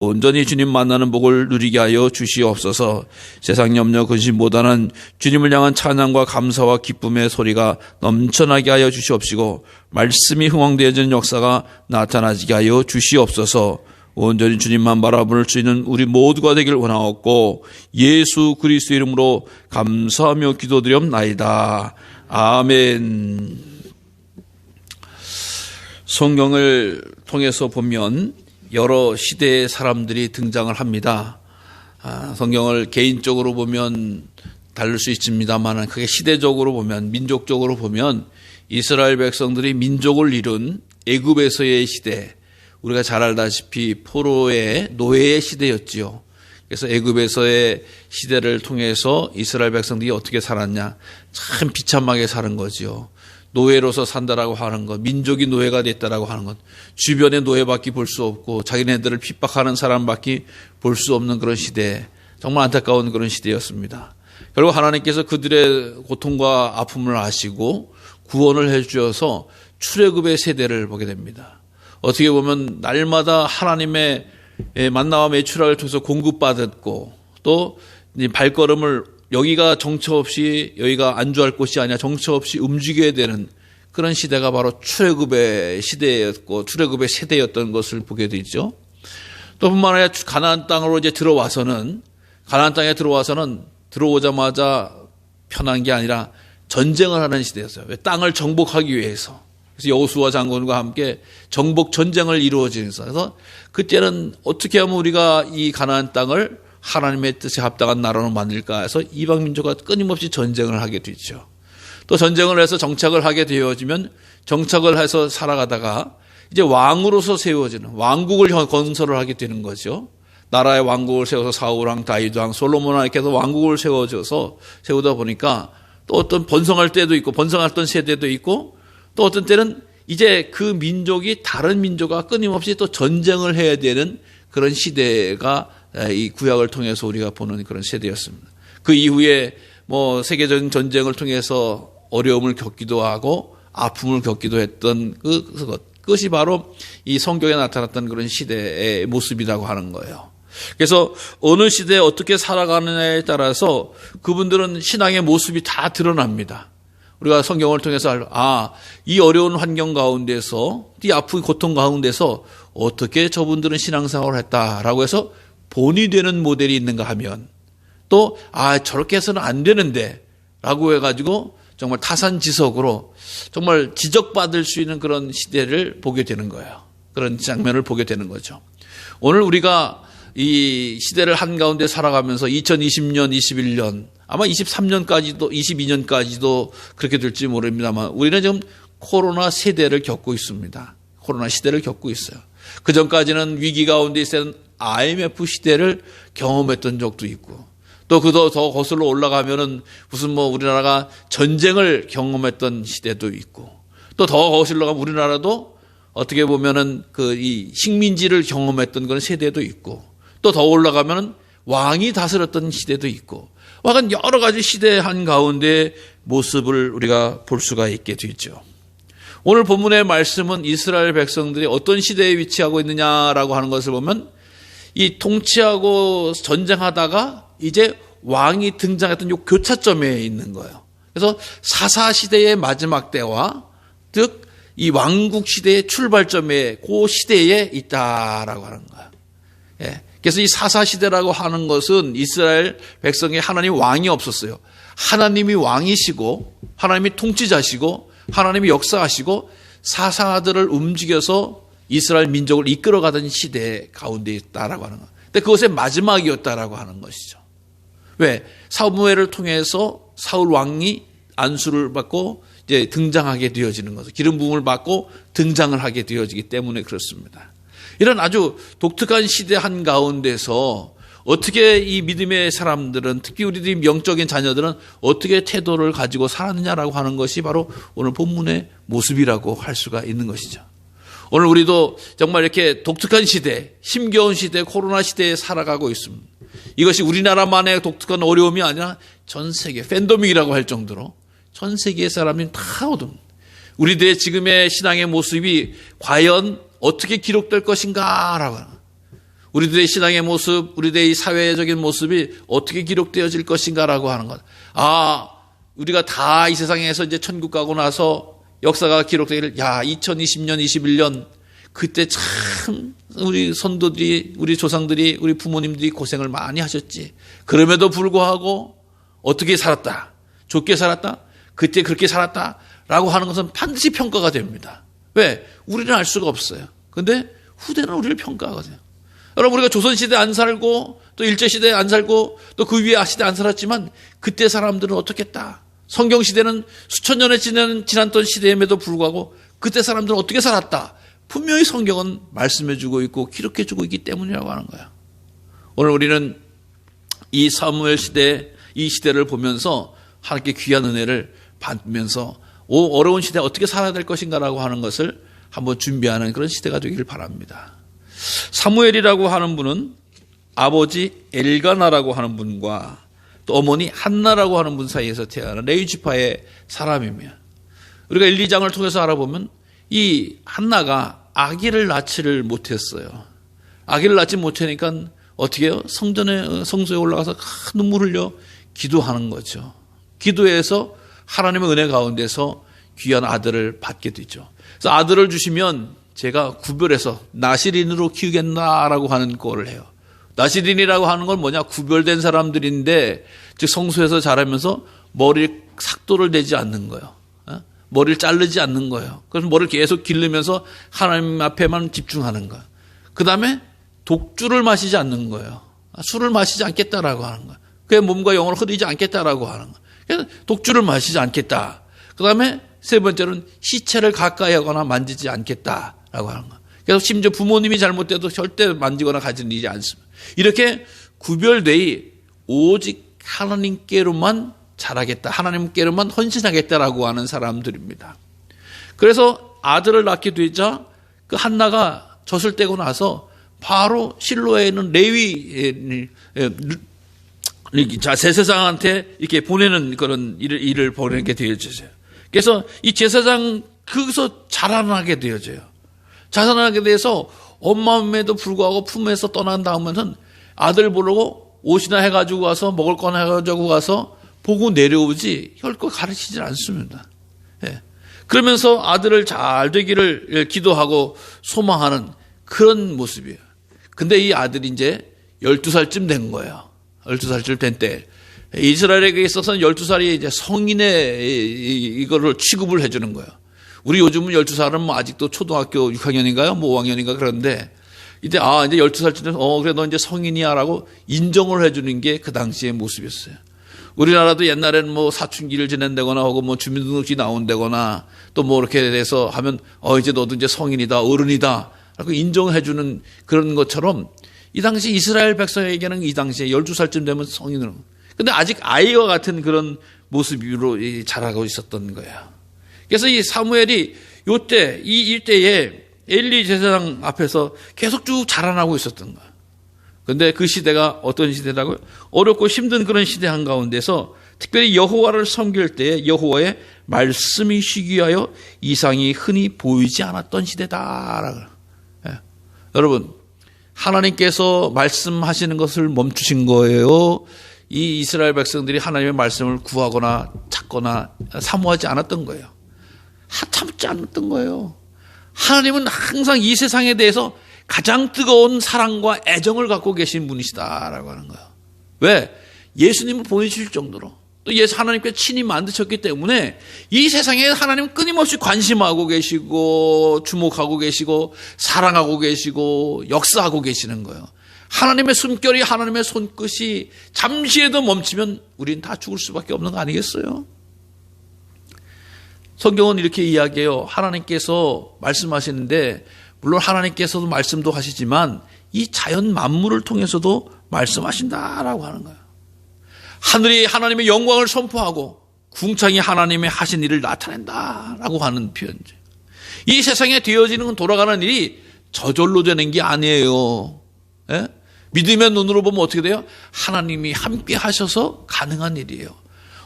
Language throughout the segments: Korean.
온전히 주님 만나는 복을 누리게 하여 주시옵소서. 세상 염려 근심보다는 주님을 향한 찬양과 감사와 기쁨의 소리가 넘쳐나게 하여 주시옵시고 말씀이 흥황되어지는 역사가 나타나지게 하여 주시옵소서. 온전히 주님만 바라볼 수 있는 우리 모두가 되길 원하옵고 예수 그리스도 이름으로 감사하며 기도드리옵나이다. 아멘. 성경을 통해서 보면 여러 시대의 사람들이 등장을 합니다. 성경을 개인적으로 보면 다를 수 있습니다만 그게 시대적으로 보면 민족적으로 보면 이스라엘 백성들이 민족을 이룬 애굽에서의 시대, 우리가 잘 알다시피 포로의 노예의 시대였지요. 그래서 애굽에서의 시대를 통해서 이스라엘 백성들이 어떻게 살았냐, 참 비참하게 사는 거지요. 노예로서 산다라고 하는 것, 민족이 노예가 됐다라고 하는 것, 주변의 노예밖에 볼 수 없고 자기네들을 핍박하는 사람밖에 볼 수 없는 그런 시대, 정말 안타까운 그런 시대였습니다. 결국 하나님께서 그들의 고통과 아픔을 아시고 구원을 해주셔서 출애굽의 세대를 보게 됩니다. 어떻게 보면 날마다 하나님의 만나와 매출을 통해서 공급받았고 또 발걸음을 여기가 정처 없이 여기가 안주할 곳이 아니라 정처 없이 움직여야 되는 그런 시대가 바로 출애굽의 시대였고 출애굽의 세대였던 것을 보게 되죠. 또 뿐만 아니라 가나안 땅으로 이제 가나안 땅에 들어와서는 들어오자마자 편한 게 아니라 전쟁을 하는 시대였어요. 땅을 정복하기 위해서. 그래서 여호수아 장군과 함께 정복 전쟁을 이루어지면서 그래서 그때는 어떻게 하면 우리가 이 가나안 땅을 하나님의 뜻에 합당한 나라로 만들까 해서 이방 민족과 끊임없이 전쟁을 하게 되죠. 또 전쟁을 해서 정착을 하게 되어지면 정착을 해서 살아가다가 이제 왕으로서 세워지는 왕국을 건설을 하게 되는 거죠. 나라의 왕국을 세워서 사울왕, 다윗왕, 솔로몬왕 이렇게 해서 왕국을 세우다 보니까 또 어떤 번성할 때도 있고 번성했던 세대도 있고 또 어떤 때는 이제 그 민족이 다른 민족과 끊임없이 또 전쟁을 해야 되는 그런 시대가 이 구약을 통해서 우리가 보는 그런 세대였습니다. 그 이후에 세계적인 전쟁을 통해서 어려움을 겪기도 하고 아픔을 겪기도 했던 그것이 바로 이 성경에 나타났던 그런 시대의 모습이라고 하는 거예요. 그래서 어느 시대에 어떻게 살아가느냐에 따라서 그분들은 신앙의 모습이 다 드러납니다. 우리가 성경을 통해서 이 어려운 환경 가운데서 이 아픈 고통 가운데서 어떻게 저분들은 신앙생활을 했다라고 해서 본이 되는 모델이 있는가 하면 또 저렇게 해서는 안 되는데 라고 해가지고 정말 타산지석으로 정말 지적받을 수 있는 그런 시대를 보게 되는 거예요. 그런 장면을 보게 되는 거죠. 오늘 우리가 이 시대를 한가운데 살아가면서 2020년, 21년 아마 23년까지도 22년까지도 그렇게 될지 모릅니다만 우리는 지금 코로나 세대를 겪고 있습니다. 코로나 시대를 겪고 있어요. 그 전까지는 위기 가운데 있었던 IMF 시대를 경험했던 적도 있고 또 더 거슬러 올라가면은 무슨 우리나라가 전쟁을 경험했던 시대도 있고 또 더 거슬러 가면 우리나라도 어떻게 보면은 이 식민지를 경험했던 그런 세대도 있고 또 더 올라가면은 왕이 다스렸던 시대도 있고 약간 여러 가지 시대 한가운데 모습을 우리가 볼 수가 있게 되죠. 오늘 본문의 말씀은 이스라엘 백성들이 어떤 시대에 위치하고 있느냐라고 하는 것을 보면 이 통치하고 전쟁하다가 이제 왕이 등장했던 이 교차점에 있는 거예요. 그래서 사사시대의 마지막 때와 즉 이 왕국 시대의 출발점에 그 시대에 있다라고 하는 거예요. 예. 그래서 이 사사시대라고 하는 것은 이스라엘 백성의 하나님 왕이 없었어요. 하나님이 왕이시고 하나님이 통치자시고 하나님이 역사하시고 사사들을 움직여서 이스라엘 민족을 이끌어가던 시대 가운데 있다라고 하는 거예요. 근데 그것의 마지막이었다라고 하는 것이죠. 왜? 사무엘을 통해서 사울 왕이 안수를 받고 이제 등장하게 되어지는 거죠. 기름 부음을 받고 등장을 하게 되어지기 때문에 그렇습니다. 이런 아주 독특한 시대 한가운데서 어떻게 이 믿음의 사람들은 특히 우리들이 영적인 자녀들은 어떻게 태도를 가지고 살았느냐라고 하는 것이 바로 오늘 본문의 모습이라고 할 수가 있는 것이죠. 오늘 우리도 정말 이렇게 독특한 시대, 힘겨운 시대, 코로나 시대에 살아가고 있습니다. 이것이 우리나라만의 독특한 어려움이 아니라 전 세계 팬데믹이라고 할 정도로 전 세계의 사람들이 다 어둠. 우리들의 지금의 신앙의 모습이 과연 어떻게 기록될 것인가라고. 우리들의 신앙의 모습, 우리들의 사회적인 모습이 어떻게 기록되어질 것인가라고 하는 것. 우리가 다 이 세상에서 이제 천국 가고 나서 역사가 기록되기를, 2020년, 21년, 그때 참 우리 선도들이, 우리 조상들이, 우리 부모님들이 고생을 많이 하셨지. 그럼에도 불구하고 어떻게 살았다, 좋게 살았다, 그때 그렇게 살았다 라고 하는 것은 반드시 평가가 됩니다. 왜? 우리는 알 수가 없어요. 근데 후대는 우리를 평가하거든요. 여러분, 우리가 조선시대 안 살고 또 일제시대에 안 살고 또 그 위에 시대 안 살았지만 그때 사람들은 어떻겠다. 성경시대는 수천 년에 지났던 시대임에도 불구하고 그때 사람들은 어떻게 살았다. 분명히 성경은 말씀해주고 있고 기록해주고 있기 때문이라고 하는 거야. 오늘 우리는 이 사무엘 시대, 이 시대를 보면서 하나님께 귀한 은혜를 받으면서 어려운 시대에 어떻게 살아야 될 것인가라고 하는 것을 한번 준비하는 그런 시대가 되길 바랍니다. 사무엘이라고 하는 분은 아버지 엘가나라고 하는 분과 또 어머니 한나라고 하는 분 사이에서 태어난 레위지파의 사람이며, 우리가 1, 2장을 통해서 알아보면 이 한나가 아기를 낳지를 못했어요. 아기를 낳지 못하니까 어떻게 해요? 성소에 올라가서 큰 눈물 흘려 기도하는 거죠. 기도해서 하나님의 은혜 가운데서 귀한 아들을 받게 되죠. 그래서 아들을 주시면 제가 구별해서 나시린으로 키우겠나라고 하는 꼴을 해요. 나시린이라고 하는 건 뭐냐? 구별된 사람들인데, 즉 성소에서 자라면서 머리에 삭도를 내지 않는 거예요. 머리를 자르지 않는 거예요. 그래서 머리를 계속 기르면서 하나님 앞에만 집중하는 거예요. 그 다음에 독주를 마시지 않는 거예요. 술을 마시지 않겠다라고 하는 거예요. 그의 몸과 영혼을 흐리지 않겠다라고 하는 거예요. 그래서 독주를 마시지 않겠다. 그 다음에 세 번째로는 시체를 가까이 하거나 만지지 않겠다라고 하는 거예요. 그래서 심지어 부모님이 잘못돼도 절대 만지거나 가지는 일이 않습니다. 이렇게 구별되이 오직 하나님께로만 잘하겠다, 하나님께로만 헌신하겠다라고 하는 사람들입니다. 그래서 아들을 낳게 되자 그 한나가 젖을 떼고 나서 바로 실로에 있는 레위 제사장한테 이렇게 보내는 그런 일을 보내게 되어져요. 그래서 이 제사장 거기서 자라나게 되어져요. 자라나게 돼서 엄마임에도 불구하고 품에서 떠난 다음에는 아들 보려고 옷이나 해가지고 와서 먹을 거나 해가지고 와서 보고 내려오지 결코 가르치질 않습니다. 예. 그러면서 아들을 잘 되기를 기도하고 소망하는 그런 모습이에요. 근데 이 아들이 이제 12살쯤 된 거예요. 12살쯤 된 때. 이스라엘에게 있어서는 12살이 이제 성인의 이거를 취급을 해주는 거예요. 우리 요즘은 12살은 뭐 아직도 초등학교 6학년인가요? 뭐 5학년인가 그런데 이제 12살쯤 돼서 그래 너 이제 성인이야 라고 인정을 해주는 게 그 당시의 모습이었어요. 우리나라도 옛날에는 뭐 사춘기를 지낸다거나 혹은 뭐 주민등록지 나온다거나 또 뭐 이렇게 돼서 하면 이제 너도 이제 성인이다, 어른이다 라고 인정해주는 그런 것처럼 이 당시 이스라엘 백성에게는 이 당시에 12살쯤 되면 성인으로. 근데 아직 아이와 같은 그런 모습으로 자라고 있었던 거예요. 그래서 이 사무엘이 요때, 이 일대에 엘리 제사장 앞에서 계속 쭉 자라나고 있었던 거예요. 근데 그 시대가 어떤 시대라고요? 어렵고 힘든 그런 시대 한가운데서 특별히 여호와를 섬길 때에 여호와의 말씀이 시기하여 이상이 흔히 보이지 않았던 시대다라고. 예. 여러분, 하나님께서 말씀하시는 것을 멈추신 거예요. 이 이스라엘 백성들이 하나님의 말씀을 구하거나 찾거나 사모하지 않았던 거예요. 참지 않았던 거예요. 하나님은 항상 이 세상에 대해서 가장 뜨거운 사랑과 애정을 갖고 계신 분이시다라고 하는 거예요. 왜? 예수님을 보내주실 정도로 또 하나님께 친히 만드셨기 때문에 이 세상에 하나님은 끊임없이 관심하고 계시고 주목하고 계시고 사랑하고 계시고 역사하고 계시는 거예요. 하나님의 숨결이, 하나님의 손끝이 잠시라도 멈추면 우리는 다 죽을 수밖에 없는 거 아니겠어요? 성경은 이렇게 이야기해요. 하나님께서 말씀하시는데 물론 하나님께서도 말씀도 하시지만 이 자연 만물을 통해서도 말씀하신다라고 하는 거예요. 하늘이 하나님의 영광을 선포하고 궁창이 하나님의 하신 일을 나타낸다라고 하는 표현이죠. 이 세상에 되어지는 돌아가는 일이 저절로 되는 게 아니에요. 예? 믿음의 눈으로 보면 어떻게 돼요? 하나님이 함께 하셔서 가능한 일이에요.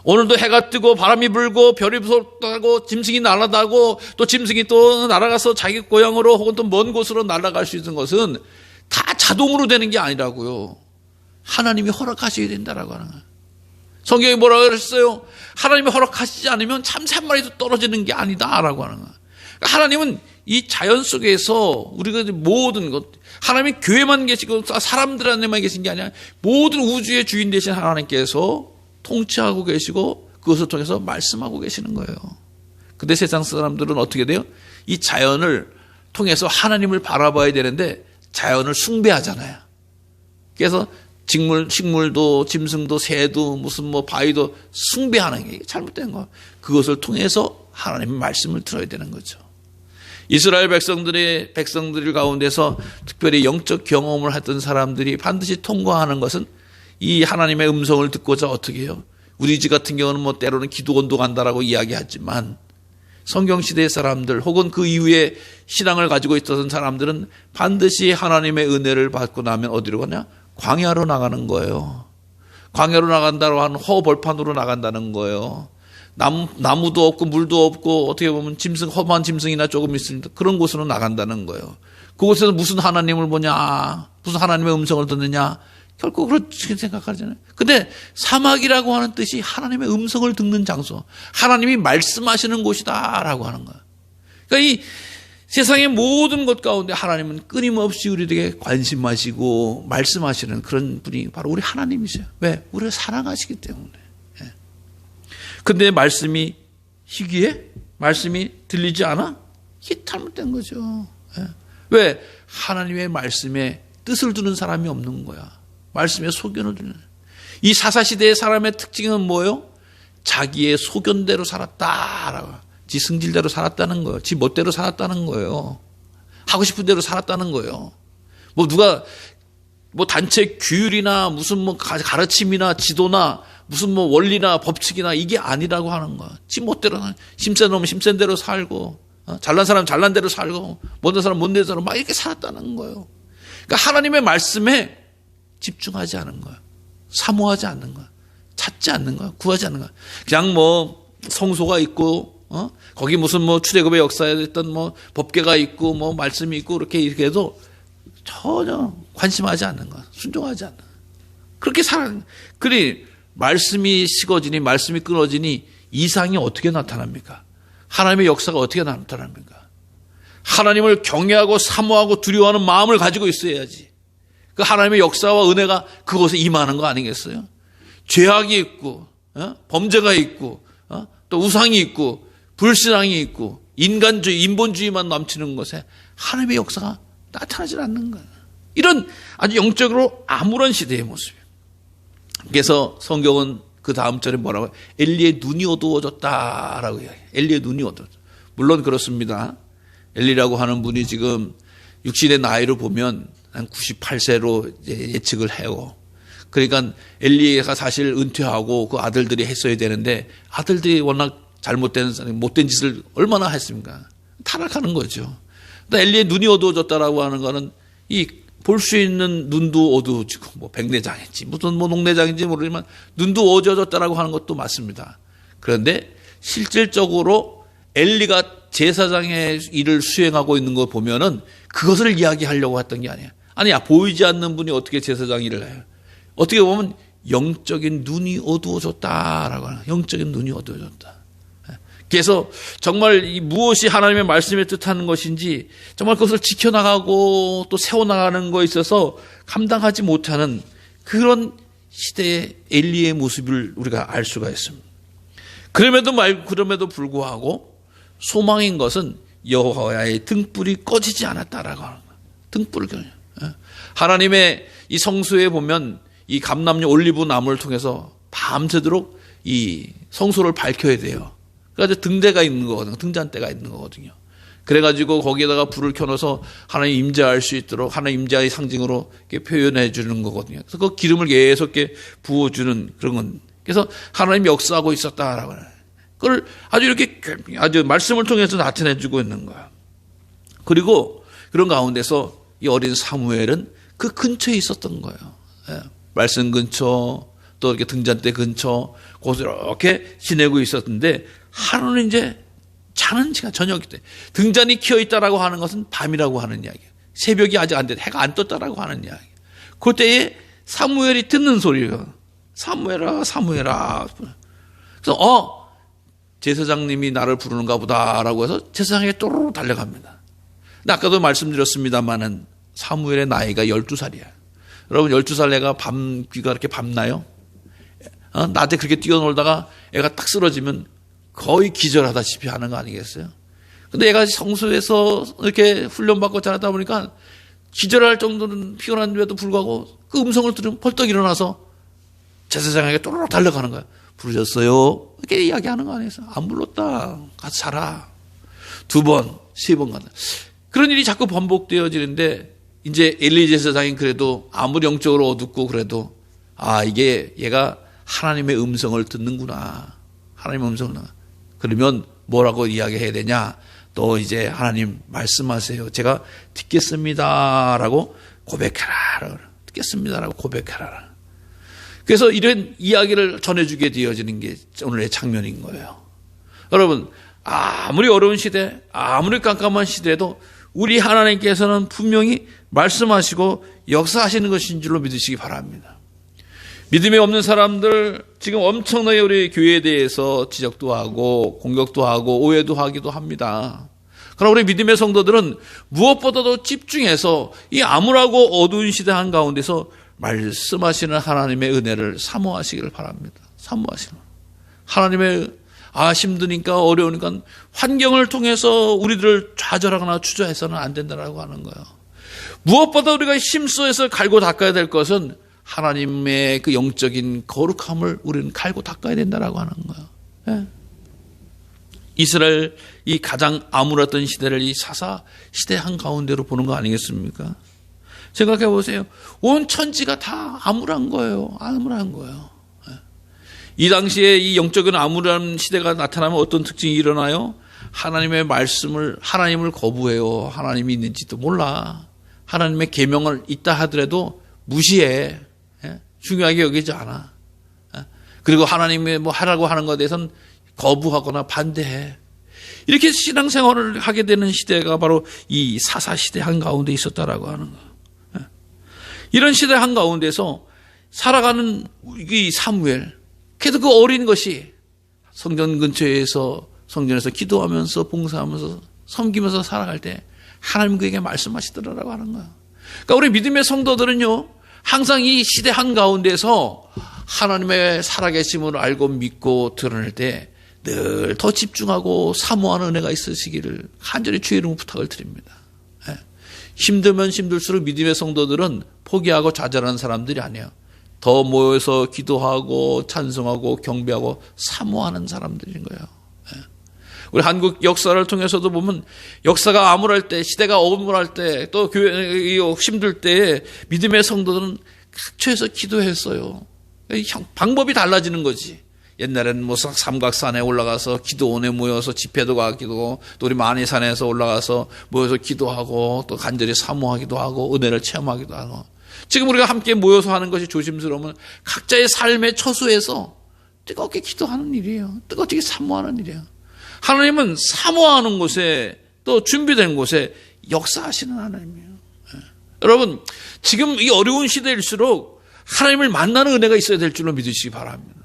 오늘도 해가 뜨고 바람이 불고 별이 쏟아고 짐승이 날아다고 또 짐승이 또 날아가서 자기 고향으로 혹은 또 먼 곳으로 날아갈 수 있는 것은 다 자동으로 되는 게 아니라고요. 하나님이 허락하셔야 된다라고 하는 거예요. 성경이 뭐라고 그랬어요? 하나님이 허락하시지 않으면 참새 한 마리도 떨어지는 게 아니다라고 하는 거예요. 그러니까 하나님은 이 자연 속에서 우리가 모든 것, 하나님이 교회만 계시고 사람들 안에만 계신 게 아니라 모든 우주의 주인 되신 하나님께서 통치하고 계시고 그것을 통해서 말씀하고 계시는 거예요. 근데 세상 사람들은 어떻게 돼요? 이 자연을 통해서 하나님을 바라봐야 되는데 자연을 숭배하잖아요. 그래서 식물도 짐승도 새도 무슨 바위도 숭배하는 게 잘못된 거예요. 그것을 통해서 하나님의 말씀을 들어야 되는 거죠. 이스라엘 백성들 가운데서 특별히 영적 경험을 했던 사람들이 반드시 통과하는 것은 이 하나님의 음성을 듣고자 어떻게 해요? 우리 집 같은 경우는 때로는 기도 운동한다라고 이야기하지만 성경시대의 사람들 혹은 그 이후에 신앙을 가지고 있었던 사람들은 반드시 하나님의 은혜를 받고 나면 어디로 가냐? 광야로 나가는 거예요. 광야로 나간다고 하는 허벌판으로 나간다는 거예요. 나무도 없고 물도 없고 어떻게 보면 험한 짐승이나 조금 있습니다. 그런 곳으로 나간다는 거예요. 그곳에서 무슨 하나님을 보냐, 무슨 하나님의 음성을 듣느냐, 결코 그렇게 생각하잖아요. 근데 사막이라고 하는 뜻이 하나님의 음성을 듣는 장소, 하나님이 말씀하시는 곳이다라고 하는 거예요. 그러니까 이 세상의 모든 것 가운데 하나님은 끊임없이 우리에게 관심하시고 말씀하시는 그런 분이 바로 우리 하나님이세요. 왜? 우리를 사랑하시기 때문에. 근데 말씀이 희귀해? 말씀이 들리지 않아? 이게 잘못된 거죠. 왜? 하나님의 말씀에 뜻을 두는 사람이 없는 거야. 말씀에 소견을 두는. 이 사사시대의 사람의 특징은 뭐예요? 자기의 소견대로 살았다라고. 지 승질대로 살았다는 거예요. 지 멋대로 살았다는 거예요. 하고 싶은 대로 살았다는 거예요. 누가 단체 규율이나 무슨 가르침이나 지도나 무슨 원리나 법칙이나 이게 아니라고 하는 거야. 지 멋대로 심센 놈은 심센 대로 살고 잘난 사람 잘난 대로 살고 못된 사람 못된 대로 막 이렇게 살았다는 거예요. 그러니까 하나님의 말씀에 집중하지 않은 거야. 사모하지 않는 거야. 찾지 않는 거야. 구하지 않는 거야. 그냥 성소가 있고 거기 무슨 출애굽의 역사에 됐던 법궤가 있고 말씀이 있고 이렇게 해도 전혀 관심하지 않는 거야. 순종하지 않는 거야. 그렇게 그래 말씀이 식어지니 말씀이 끊어지니 이상이 어떻게 나타납니까? 하나님의 역사가 어떻게 나타납니까? 하나님을 경외하고 사모하고 두려워하는 마음을 가지고 있어야지. 그 하나님의 역사와 은혜가 그곳에 임하는 거 아니겠어요? 죄악이 있고 범죄가 있고 또 우상이 있고 불신앙이 있고 인간주의, 인본주의만 넘치는 곳에 하나님의 역사가 나타나질 않는 거예요. 이런 아주 영적으로 암울한 시대의 모습이에요. 그래서 성경은 그 다음 절에 뭐라고 해요? 엘리의 눈이 어두워졌다라고 이야기해요. 엘리의 눈이 어두워졌다. 물론 그렇습니다. 엘리라고 하는 분이 지금 육신의 나이를 보면 한 98세로 예측을 해요. 그러니까 엘리가 사실 은퇴하고 그 아들들이 했어야 되는데 아들들이 워낙 못된 짓을 얼마나 했습니까? 타락하는 거죠. 엘리의 눈이 어두워졌다라고 하는 거는 볼 수 있는 눈도 어두워지고 백내장인지 무슨 녹내장인지 모르지만 눈도 어두워졌다라고 하는 것도 맞습니다. 그런데 실질적으로 엘리가 제사장의 일을 수행하고 있는 거 보면은 그것을 이야기하려고 했던 게 아니야. 보이지 않는 분이 어떻게 제사장 일을 해요? 어떻게 보면 영적인 눈이 어두워졌다라고 하는, 영적인 눈이 어두워졌다. 그래서 정말 무엇이 하나님의 말씀에 뜻하는 것인지 정말 그것을 지켜나가고 또 세워나가는 것에 있어서 감당하지 못하는 그런 시대의 엘리의 모습을 우리가 알 수가 있습니다. 그럼에도 불구하고 소망인 것은 여호와의 등불이 꺼지지 않았다라고 하는 거예요. 등불을 켜요. 하나님의 이 성소에 보면 이 감람류 올리브 나무를 통해서 밤새도록 이 성소를 밝혀야 돼요. 그래서 등대가 있는 거거든요. 등잔대가 있는 거거든요. 그래가지고 거기에다가 불을 켜놔서 하나님 임재할 수 있도록 하나님 임재의 상징으로 이렇게 표현해 주는 거거든요. 그래서 그 기름을 계속 이렇게 부어주는 그런 건. 그래서 하나님이 역사하고 있었다라고 해요. 그걸 아주 말씀을 통해서 나타내주고 있는 거야. 그리고 그런 가운데서 이 어린 사무엘은 그 근처에 있었던 거예요. 말씀 근처, 또 이렇게 등잔대 근처, 곳을 이렇게 지내고 있었는데, 하루는 이제 자는 시간, 저녁 때. 등잔이 켜있다라고 하는 것은 밤이라고 하는 이야기예요. 새벽이 아직 안 됐, 해가 안 떴다라고 하는 이야기. 그때에 사무엘이 듣는 소리가 사무엘아, 사무엘아. 그래서 제사장님이 나를 부르는가 보다라고 해서 제사장에게 또르르 달려갑니다. 근데 아까도 말씀드렸습니다마는 사무엘의 나이가 12살이야. 여러분 12살 애가 귀가 이렇게 밤나요? 낮에 그렇게 뛰어놀다가 애가 딱 쓰러지면 거의 기절하다시피 하는 거 아니겠어요? 근데 얘가 성소에서 이렇게 훈련받고 자라다 보니까 기절할 정도는 피곤한데도 불구하고 그 음성을 들으면 벌떡 일어나서 제사장에게 또르륵 달려가는 거야. 부르셨어요? 이렇게 이야기하는 거 아니겠어요? 안 불렀다. 가서 자라. 2번, 3번 간다. 그런 일이 자꾸 반복되어지는데 이제 엘리 제사장이 그래도 아무리 영적으로 어둡고 그래도 이게 얘가 하나님의 음성을 듣는구나. 하나님의 음성을 듣는구나. 그러면 뭐라고 이야기해야 되냐? 또 이제 하나님 말씀하세요. 제가 듣겠습니다라고 고백해라. 듣겠습니다라고 고백해라. 그래서 이런 이야기를 전해주게 되어지는 게 오늘의 장면인 거예요. 여러분, 아무리 어려운 시대, 아무리 깜깜한 시대에도 우리 하나님께서는 분명히 말씀하시고 역사하시는 것인 줄로 믿으시기 바랍니다. 믿음이 없는 사람들 지금 엄청나게 우리 교회에 대해서 지적도 하고 공격도 하고 오해도 하기도 합니다. 그러나 우리 믿음의 성도들은 무엇보다도 집중해서 이 암울하고 어두운 시대 한가운데서 말씀하시는 하나님의 은혜를 사모하시기를 바랍니다. 사모하시는 하나님의 힘드니까 어려우니까 환경을 통해서 우리들을 좌절하거나 주저해서는 안 된다라고 하는 거예요. 무엇보다 우리가 힘써서 갈고 닦아야 될 것은 하나님의 그 영적인 거룩함을 우리는 갈고 닦아야 된다라고 하는 거예요. 예. 이스라엘 이 가장 암울했던 시대를 이 사사 시대 한가운데로 보는 거 아니겠습니까? 생각해 보세요. 온 천지가 다 암울한 거예요. 암울한 거예요. 이 당시에 이 영적인 암울한 시대가 나타나면 어떤 특징이 일어나요? 하나님의 하나님을 거부해요. 하나님이 있는지도 몰라. 하나님의 계명을 있다 하더라도 무시해. 중요하게 여기지 않아. 그리고 하나님의 뭐 하라고 하는 것에 대해서는 거부하거나 반대해. 이렇게 신앙생활을 하게 되는 시대가 바로 이 사사시대 한가운데 있었다라고 하는 거예요. 이런 시대 한가운데서 살아가는 이 사무엘, 그래도 그 어린 것이 성전 근처에서 성전에서 기도하면서 봉사하면서 섬기면서 살아갈 때 하나님 그에게 말씀하시더라라고 하는 거예요. 그러니까 우리 믿음의 성도들은요, 항상 이 시대 한가운데서 하나님의 살아계심을 알고 믿고 드러낼 때 늘 더 집중하고 사모하는 은혜가 있으시기를 간절히 주의 이름으로 부탁을 드립니다. 힘들면 힘들수록 믿음의 성도들은 포기하고 좌절하는 사람들이 아니에요. 더 모여서 기도하고 찬송하고 경배하고 사모하는 사람들인 거예요. 우리 한국 역사를 통해서도 보면 역사가 암울할 때, 시대가 어물할 때, 또 교회 힘들 때 믿음의 성도들은 각처에서 기도했어요. 방법이 달라지는 거지. 옛날에는 뭐 삼각산에 올라가서 기도원에 모여서 집회도 가기도, 또 우리 만이산에서 올라가서 모여서 기도하고 또 간절히 사모하기도 하고 은혜를 체험하기도 하고, 지금 우리가 함께 모여서 하는 것이 조심스러우면 각자의 삶의 처소에서 뜨겁게 기도하는 일이에요. 뜨겁게 사모하는 일이에요. 하나님은 사모하는 곳에 또 준비된 곳에 역사하시는 하나님이에요. 여러분, 지금 이 어려운 시대일수록 하나님을 만나는 은혜가 있어야 될 줄로 믿으시기 바랍니다.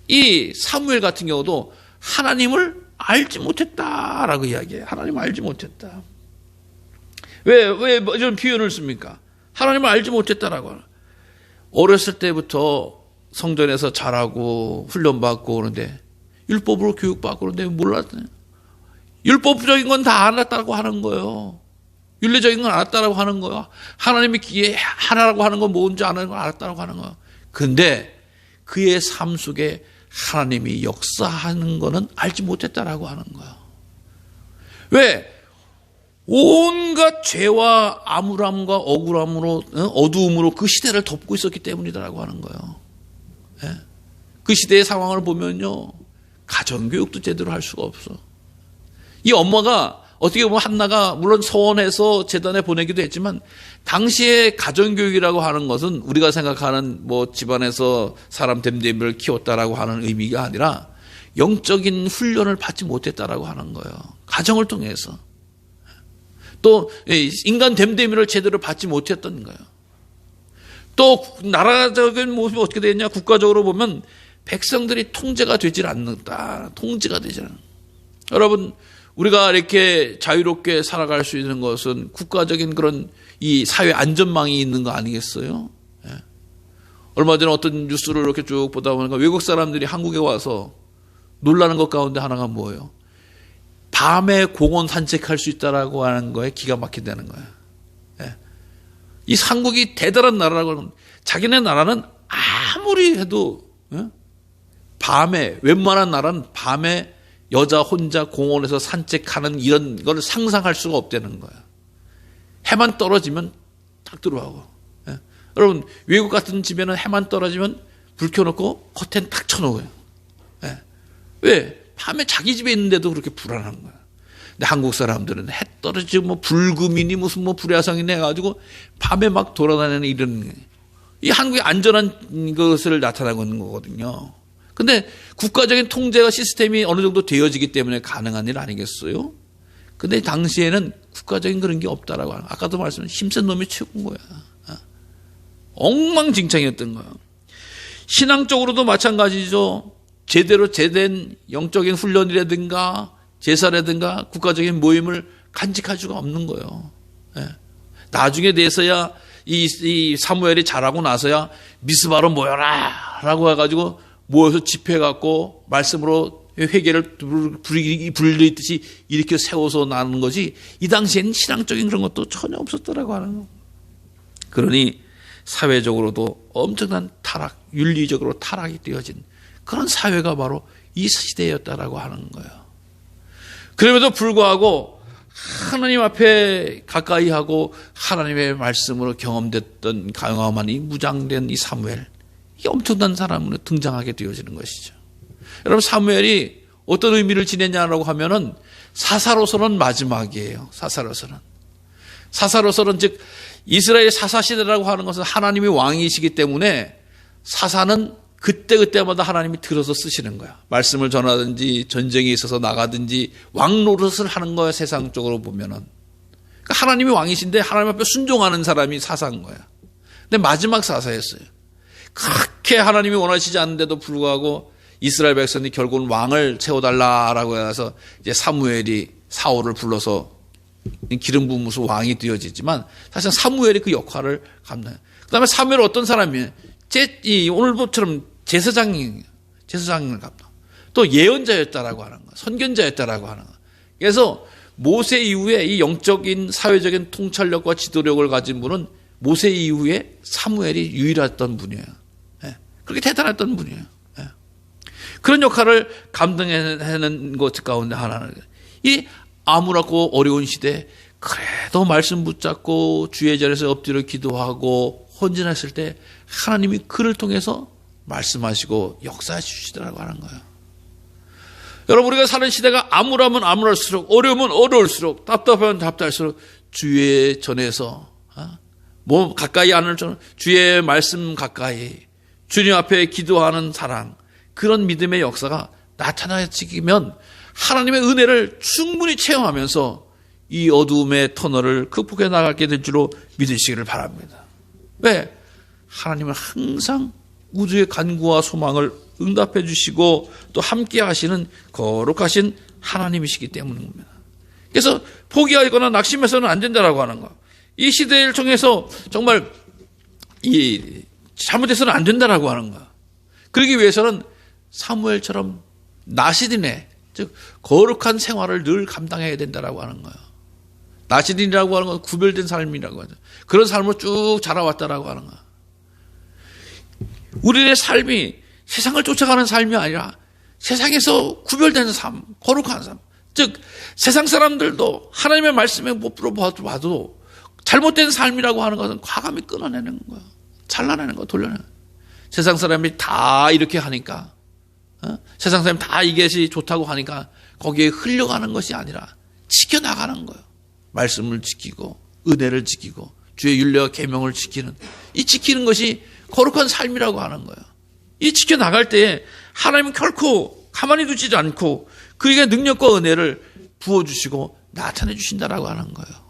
이 사무엘 같은 경우도 하나님을 알지 못했다라고 이야기해요. 하나님을 알지 못했다. 왜 이런 표현을 씁니까? 하나님을 알지 못했다라고. 어렸을 때부터 성전에서 자라고 훈련받고 그러는데 율법으로 교육받고 그러는데 몰랐네. 율법적인 건 다 알았다고 하는 거예요. 윤리적인 건 알았다고 하는 거예요. 하나님이 하나라고 하는 건 뭔지 아는 걸 알았다고 하는 거예요. 근데 그의 삶 속에 하나님이 역사하는 거는 알지 못했다라고 하는 거예요. 왜? 온갖 죄와 암울함과 억울함으로, 어두움으로 그 시대를 덮고 있었기 때문이다라고 하는 거예요. 그 시대의 상황을 보면요, 가정교육도 제대로 할 수가 없어. 이 엄마가 어떻게 보면 한나가 물론 서원해서 재단에 보내기도 했지만 당시에 가정교육이라고 하는 것은 우리가 생각하는 뭐 집안에서 사람 됨됨이를 키웠다라고 하는 의미가 아니라 영적인 훈련을 받지 못했다라고 하는 거예요. 가정을 통해서. 또 인간 됨됨이를 제대로 받지 못했던 거예요. 또 나라적인 모습이 어떻게 되냐? 국가적으로 보면 백성들이 통제가 되질 않는다. 통제가 되질 않는다. 여러분, 우리가 이렇게 자유롭게 살아갈 수 있는 것은 국가적인 그런 이 사회 안전망이 있는 거 아니겠어요? 예. 얼마 전에 어떤 뉴스를 이렇게 쭉 보다 보니까 외국 사람들이 한국에 와서 놀라는 것 가운데 하나가 뭐예요? 밤에 공원 산책할 수 있다라고 하는 거에 기가 막힌다는 거예요. 예. 이 한국이 대단한 나라라고 하는, 자기네 나라는 아무리 해도, 예? 밤에, 웬만한 나라는 밤에 여자 혼자 공원에서 산책하는 이런 걸 상상할 수가 없다는 거예요. 해만 떨어지면 딱 들어가고. 예. 여러분, 외국 같은 집에는 해만 떨어지면 불 켜놓고 커튼 탁 쳐놓어요. 예. 왜? 밤에 자기 집에 있는데도 그렇게 불안한 거야. 근데 한국 사람들은 해 떨어지고 뭐 불금이니 무슨 뭐 불야성이니 해가지고 밤에 막 돌아다니는 이런, 이 한국의 안전한 것을 나타나고 있는 거거든요. 근데 국가적인 통제와 시스템이 어느 정도 되어지기 때문에 가능한 일 아니겠어요? 근데 당시에는 국가적인 그런 게 없다라고 하는, 아까도 말씀드린 힘센 놈이 최고인 거야. 엉망진창이었던 거야. 신앙적으로도 마찬가지죠. 제대로 제된 영적인 훈련이라든가 제사라든가 국가적인 모임을 간직할 수가 없는 거예요. 예. 나중에 돼서야 이 사무엘이 자라고 나서야 미스바로 모여라 라고 해가지고 모여서 집회해갖고 말씀으로 회개를 불리듯이 일으켜 세워서 나는 거지, 이 당시에는 신앙적인 그런 것도 전혀 없었더라고 하는 거. 그러니 사회적으로도 엄청난 타락, 윤리적으로 타락이 되어진 그런 사회가 바로 이 시대였다라고 하는 거예요. 그럼에도 불구하고 하나님 앞에 가까이 하고 하나님의 말씀으로 경험됐던 강함한 이 무장된 이 사무엘, 이게 엄청난 사람으로 등장하게 되어지는 것이죠. 여러분, 사무엘이 어떤 의미를 지녔냐라고 하면은 사사로서는 마지막이에요. 사사로서는 즉 이스라엘 사사시대라고 하는 것은 하나님이 왕이시기 때문에 사사는 그때그때마다 하나님이 들어서 쓰시는 거야. 말씀을 전하든지 전쟁에 있어서 나가든지 왕 노릇을 하는 거야, 세상적으로 보면은. 그러니까 하나님이 왕이신데 하나님 앞에 순종하는 사람이 사사인 거야. 근데 마지막 사사였어요. 그렇게 하나님이 원하시지 않는데도 불구하고 이스라엘 백성이 결국은 왕을 세워달라라고 해서 이제 사무엘이 사울을 불러서 기름 부으면서 왕이 되어지지만 사실 사무엘이 그 역할을 감당해요. 그 다음에 사무엘은 어떤 사람이에요? 오늘처럼 제사장을 감당. 또 예언자였다라고 하는 거, 선견자였다라고 하는 거. 그래서 모세 이후에 이 영적인 사회적인 통찰력과 지도력을 가진 분은 모세 이후에 사무엘이 유일했던 분이에요. 예. 그렇게 대단했던 분이에요. 예. 그런 역할을 감당해내는 것 가운데 하나는 이 암울하고 어려운 시대에 그래도 말씀 붙잡고 주의 자리에서 엎드려 기도하고 헌신했을 때 하나님이 그를 통해서 말씀하시고 역사해 주시더라고 하는 거예요. 여러분, 우리가 사는 시대가 암울하면 암울할수록, 어려우면 어려울수록, 답답하면 답답할수록 주의 전에서 뭐 가까이 안을 주의 말씀 가까이 주님 앞에 기도하는 사랑, 그런 믿음의 역사가 나타나지면 하나님의 은혜를 충분히 체험하면서 이 어두움의 터널을 극복해 나가게 될 줄로 믿으시기를 바랍니다. 왜? 하나님은 항상 우주의 간구와 소망을 응답해 주시고 또 함께 하시는 거룩하신 하나님이시기 때문입니다. 그래서 포기하거나 낙심해서는 안 된다라고 하는 거. 이 시대를 통해서 정말 잘못해서는 안 된다라고 하는 거. 그러기 위해서는 사무엘처럼 나시딘의, 즉 거룩한 생활을 늘 감당해야 된다라고 하는 거예요. 나시딘이라고 하는 건 구별된 삶이라고 하죠. 그런 삶을 쭉 자라왔다라고 하는 거예요. 우리의 삶이 세상을 쫓아가는 삶이 아니라 세상에서 구별된 삶, 거룩한 삶. 즉 세상 사람들도 하나님의 말씀에 못 들어봐도 잘못된 삶이라고 하는 것은 과감히 끊어내는 거예요. 잘라내는 거, 돌려내는 거예요. 세상 사람이 다 이렇게 하니까, 세상 사람이 다 이것이 좋다고 하니까 거기에 흘려가는 것이 아니라 지켜나가는 거예요. 말씀을 지키고 은혜를 지키고 주의 율례와 계명을 지키는, 이 지키는 것이 거룩한 삶이라고 하는 거예요. 이 지켜나갈 때에 하나님은 결코 가만히 두지 않고 그에게 능력과 은혜를 부어주시고 나타내 주신다라고 하는 거예요.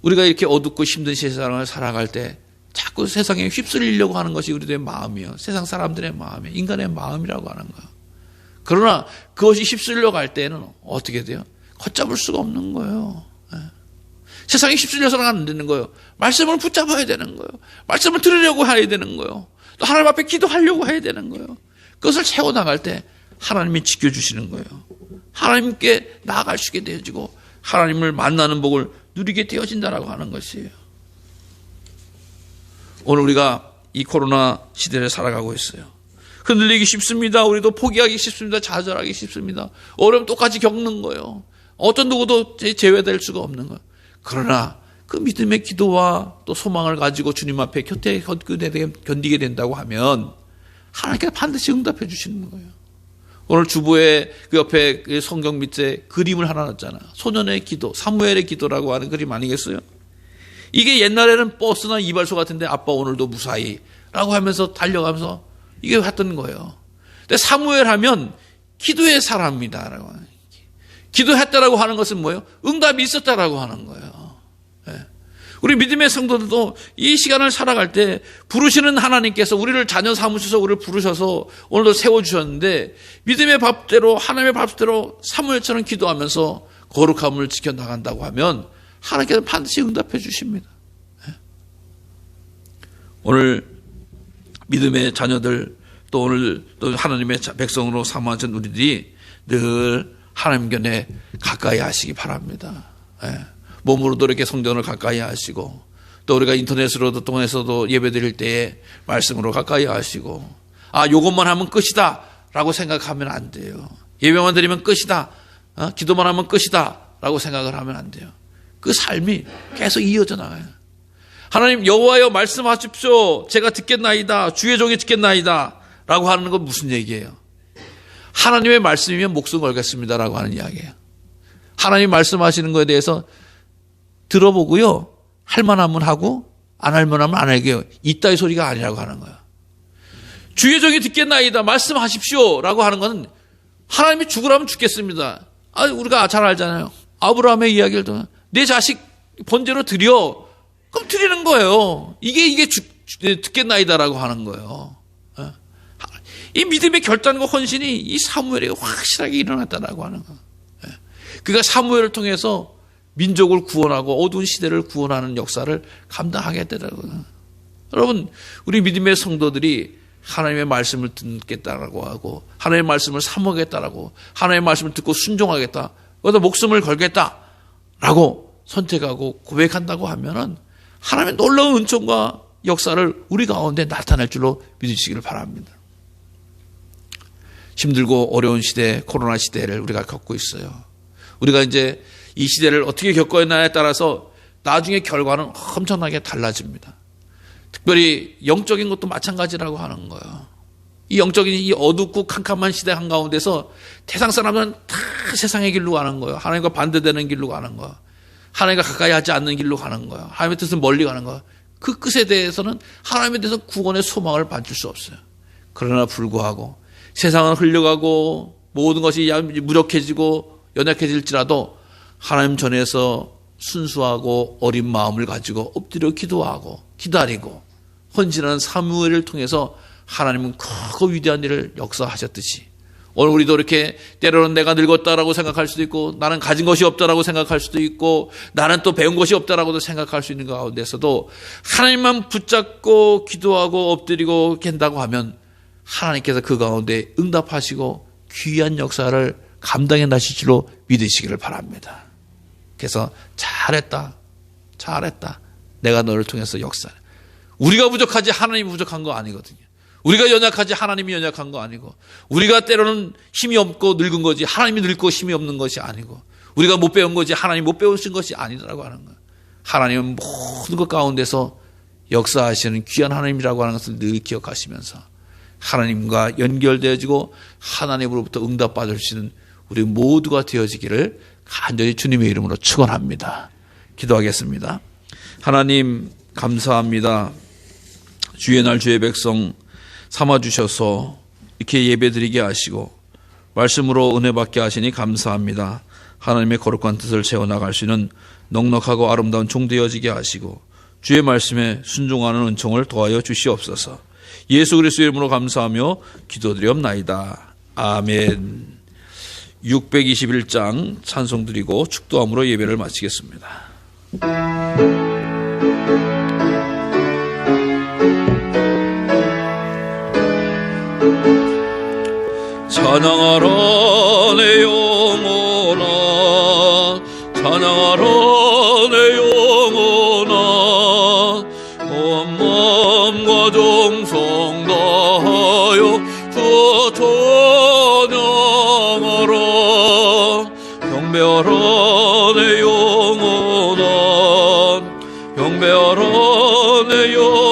우리가 이렇게 어둡고 힘든 세상을 살아갈 때 자꾸 세상에 휩쓸리려고 하는 것이 우리들의 마음이에요. 세상 사람들의 마음이에요. 인간의 마음이라고 하는 거예요. 그러나 그것이 휩쓸려 갈 때는 어떻게 돼요? 걷잡을 수가 없는 거예요. 세상에 휩쓸려서는 안 되는 거예요. 말씀을 붙잡아야 되는 거예요. 말씀을 들으려고 해야 되는 거예요. 또 하나님 앞에 기도하려고 해야 되는 거예요. 그것을 채워나갈 때 하나님이 지켜주시는 거예요. 하나님께 나아갈 수 있게 되어지고 하나님을 만나는 복을 누리게 되어진다라고 하는 것이에요. 오늘 우리가 이 코로나 시대를 살아가고 있어요. 흔들리기 쉽습니다. 우리도 포기하기 쉽습니다. 좌절하기 쉽습니다. 어려움 똑같이 겪는 거예요. 어떤 누구도 제외될 수가 없는 거예요. 그러나 그 믿음의 기도와 또 소망을 가지고 주님 앞에 곁에 견디게 된다고 하면 하나님께서 반드시 응답해 주시는 거예요. 오늘 주보에 그 옆에 그 성경 밑에 그림을 하나 놨잖아요. 소년의 기도, 사무엘의 기도라고 하는 그림 아니겠어요? 이게 옛날에는 버스나 이발소 같은데 아빠 오늘도 무사히 라고 하면서 달려가면서 이게 했던 거예요. 근데 사무엘 하면 기도의 사람이다라고 하는, 기도했다라고 하는 것은 뭐예요? 응답이 있었다라고 하는 거예요. 우리 믿음의 성도들도 이 시간을 살아갈 때 부르시는 하나님께서 우리를 자녀 삼으셔서 우리를 부르셔서 오늘도 세워주셨는데 믿음의 밥대로 하나님의 밥대로 사무엘처럼 기도하면서 거룩함을 지켜나간다고 하면 하나님께서 반드시 응답해 주십니다. 오늘 믿음의 자녀들 또 오늘 또 하나님의 백성으로 삼아진 우리들이 늘 하나님 곁에 가까이 하시기 바랍니다. 몸으로도 이렇게 성전을 가까이 하시고 또 우리가 인터넷으로도 통해서도 예배 드릴 때에 말씀으로 가까이 하시고 요것만 하면 끝이다 라고 생각하면 안 돼요. 예배만 드리면 끝이다, 기도만 하면 끝이다 라고 생각을 하면 안 돼요. 그 삶이 계속 이어져 나가요. 하나님 여호와여 말씀하십시오. 제가 듣겠나이다. 주의 종이 듣겠나이다 라고 하는 건 무슨 얘기예요? 하나님의 말씀이면 목숨 걸겠습니다 라고 하는 이야기예요. 하나님 말씀하시는 것에 대해서 들어보고요, 할만하면 하고 안 할만하면 안 하게요. 이따의 소리가 아니라고 하는 거예요. 주의 종이 듣겠나이다 말씀하십시오 라고 하는 건 하나님이 죽으라면 죽겠습니다. 우리가 잘 알잖아요. 아브라함의 이야기를 듣면 내 자식 번제로 드려, 그럼 드리는 거예요. 이게 듣겠나이다라고 하는 거예요. 이 믿음의 결단과 헌신이 이 사무엘에게 확실하게 일어났다라고 하는 거예요. 그가 사무엘을 통해서 민족을 구원하고 어두운 시대를 구원하는 역사를 감당하겠다라고요. 여러분, 우리 믿음의 성도들이 하나님의 말씀을 듣겠다라고 하고 하나님의 말씀을 사모하겠다라고 하나님의 말씀을 듣고 순종하겠다, 그래서 목숨을 걸겠다라고 선택하고 고백한다고 하면은 하나님의 놀라운 은총과 역사를 우리 가운데 나타낼 줄로 믿으시기를 바랍니다. 힘들고 어려운 시대, 코로나 시대를 우리가 겪고 있어요. 우리가 이제 이 시대를 어떻게 겪어야하냐에 따라서 나중에 결과는 엄청나게 달라집니다. 특별히 영적인 것도 마찬가지라고 하는 거예요. 이 영적인 이 어둡고 캄캄한 시대 한가운데서 태상 사람들은 다 세상의 길로 가는 거예요. 하나님과 반대되는 길로 가는 거예요. 하나님과 가까이 하지 않는 길로 가는 거예요. 하나님의 뜻은 멀리 가는 거예요. 그 끝에 대해서는 하나님에 대해서 구원의 소망을 받을 수 없어요. 그러나 불구하고 세상은 흘러가고 모든 것이 무력해지고 연약해질지라도 하나님 전에서 순수하고 어린 마음을 가지고 엎드려 기도하고 기다리고 헌신하는 사무엘을 통해서 하나님은 크고 위대한 일을 역사하셨듯이 오늘 우리도 이렇게 때로는 내가 늙었다라고 생각할 수도 있고 나는 가진 것이 없다라고 생각할 수도 있고 나는 또 배운 것이 없다라고도 생각할 수 있는 가운데서도 하나님만 붙잡고 기도하고 엎드리고 깬다고 하면 하나님께서 그 가운데 응답하시고 귀한 역사를 감당해 나실 줄로 믿으시기를 바랍니다. 그래서 잘했다. 내가 너를 통해서 역사해. 우리가 부족하지 하나님이 부족한 거 아니거든요. 우리가 연약하지 하나님이 연약한 거 아니고 우리가 때로는 힘이 없고 늙은 거지 하나님이 늙고 힘이 없는 것이 아니고 우리가 못 배운 거지 하나님이 못 배우신 것이 아니라고 하는 거예요. 하나님은 모든 것 가운데서 역사하시는 귀한 하나님이라고 하는 것을 늘 기억하시면서 하나님과 연결되어지고 하나님으로부터 응답받을 수 있는 우리 모두가 되어지기를 간절히 주님의 이름으로 축원합니다. 기도하겠습니다. 하나님 감사합니다. 주의 날 주의 백성 삼아주셔서 이렇게 예배드리게 하시고 말씀으로 은혜 받게 하시니 감사합니다. 하나님의 거룩한 뜻을 채워나갈 수 있는 넉넉하고 아름다운 종 되어지게 하시고 주의 말씀에 순종하는 은총을 더하여 주시옵소서. 예수 그리스도의 이름으로 감사하며 기도드리옵나이다. 아멘. 621장 찬송 드리고 축도함으로 예배를 마치겠습니다. 찬양하라 내 영혼아, 찬양하라 내 영혼아, 온 마음과 정성 다하여 주어 찬양하라. 경배하라 내 영혼아, 경배하라 내 영혼아,